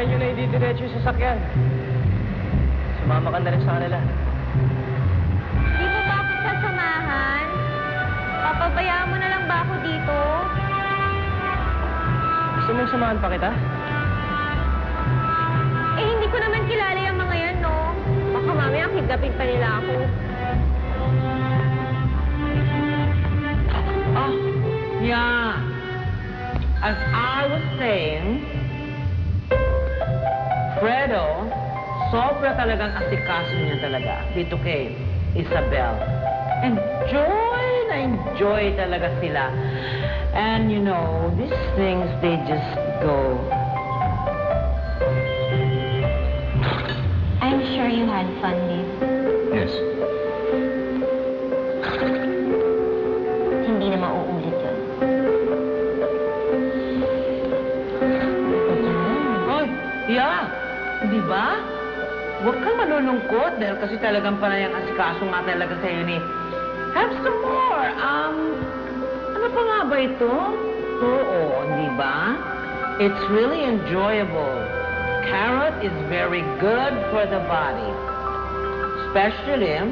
Bahay nyo na ididiretso yung sasakyan. Sumama ka na rin sa kanila. Di mo ba ako sasamahan? Papabayaan mo na lang ba ako dito? Gusto mong samahan pa kita? Eh, hindi ko naman kilala yung mga yan, no? Baka mamaya kidnapin pa nila ako. Oh, yeah. As I was saying, Fredo, sobra talagang asikaso niya talaga dito kay Isabel. Enjoy na enjoy talaga sila. And you know, these things, they just go. I'm sure you had fun, Liv. Yes. Hindi na mauulit yun. Hoy, yeah. Di ba? Huwag kang malulungkot dahil kasi talagang panay ang asikaso nga talaga sa'yo ni... Have some more. Ano pa nga ba ito? Oo, di ba? It's really enjoyable. Carrot is very good for the body. Especially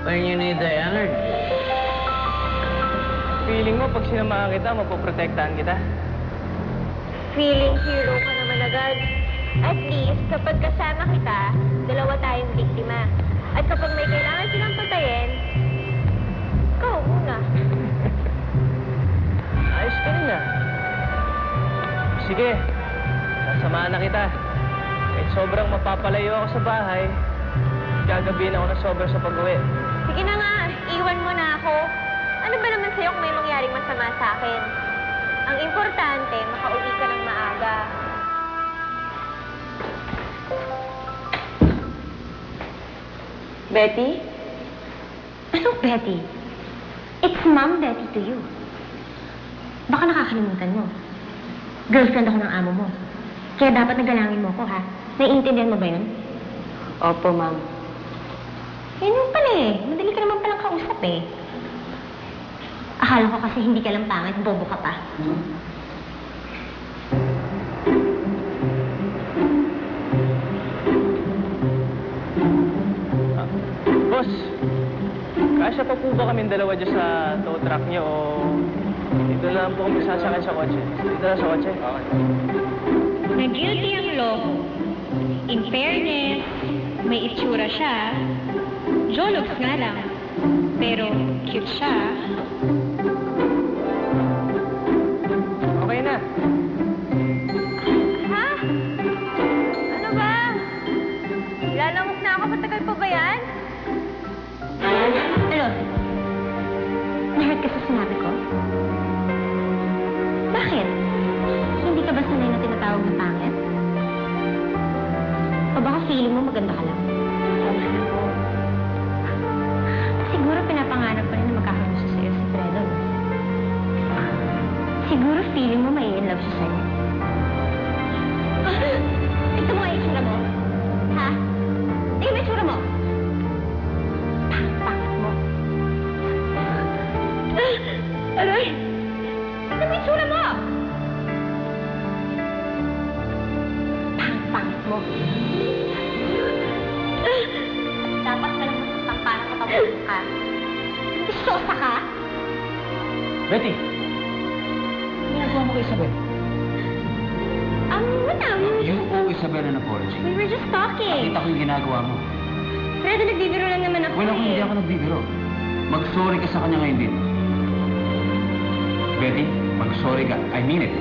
when you need the energy. Feeling mo, pag sinamahan kita, mapoprotektahan kita? Feeling hero ka naman agad. At least, kapag kasama kita, dalawa tayong biktima. At kapag may kailangan silang patayin, ikaw muna. Ayos ka rin ah. Sige, sasamahan na kita. Kahit sobrang mapapalayo ako sa bahay, gagabihin ako na sobra sa pag-uwi. Sige na nga, iwan mo na ako. Ano ba naman sa'yo kung may mangyaring masama sa akin? Ang importante, makauwi ka ng maaga. Betty? Ano, Betty? It's Mom Betty to you. Baka nakakalimutan mo. Girlfriend ako ng amo mo. Kaya dapat nagalangin mo ko, ha? Naiintindihan mo ba yun? Opo, Ma'am. Yun yung pala eh. Madali ka naman palang kausap eh. Akala ko kasi hindi ka lang pangit, bobo ka pa. Boss, kasya pa po ba kaming dalawa dyan sa tow truck niyo o dito na lang po kami sasakay sa kotse? Dito na sa kotse? Okay. Na-guilty ang loko. In fairness, may itsura siya. Jologs nga lang. Pero cute siya. Okay na. Ha? Ano ba? Lalamok na ako. Matagal pa ba yan? Ano? Na-hurt ka sa sinabi ko? Bakit? Hindi ka ba sanay na tinatawag na pangit? O baka feeling mo maganda ka lang? Siguro pinapangarap pa rin na magkakaroon siya sa'yo si Fredo. Siguro feeling mo may in love siya sa'yo. Ito mo nga yung itsura mo? Ha? Tingnan mo yung itsura mo? Pangit mo. Aray! Tingnan mo yung itsura mo! Pangit mo. Dapat ka lang masasang para matawagan ka. Isosa ka? Betty! Ginagawa mo kay Isabel? Wala. You owe Isabel an apology. We were just talking. Nakita ko yung ginagawa mo. Fredo, nagbibiro lang naman ako. Well, hindi ako nagbibiro. Mag-sorry ka sa kanya ngayon din. Betty, mag-sorry ka. I mean it.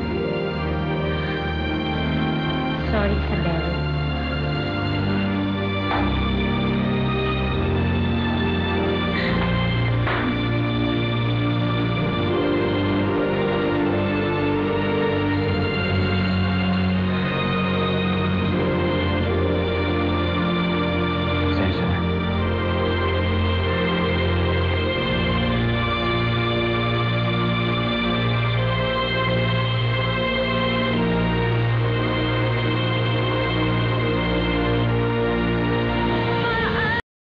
Sorry, Isabel.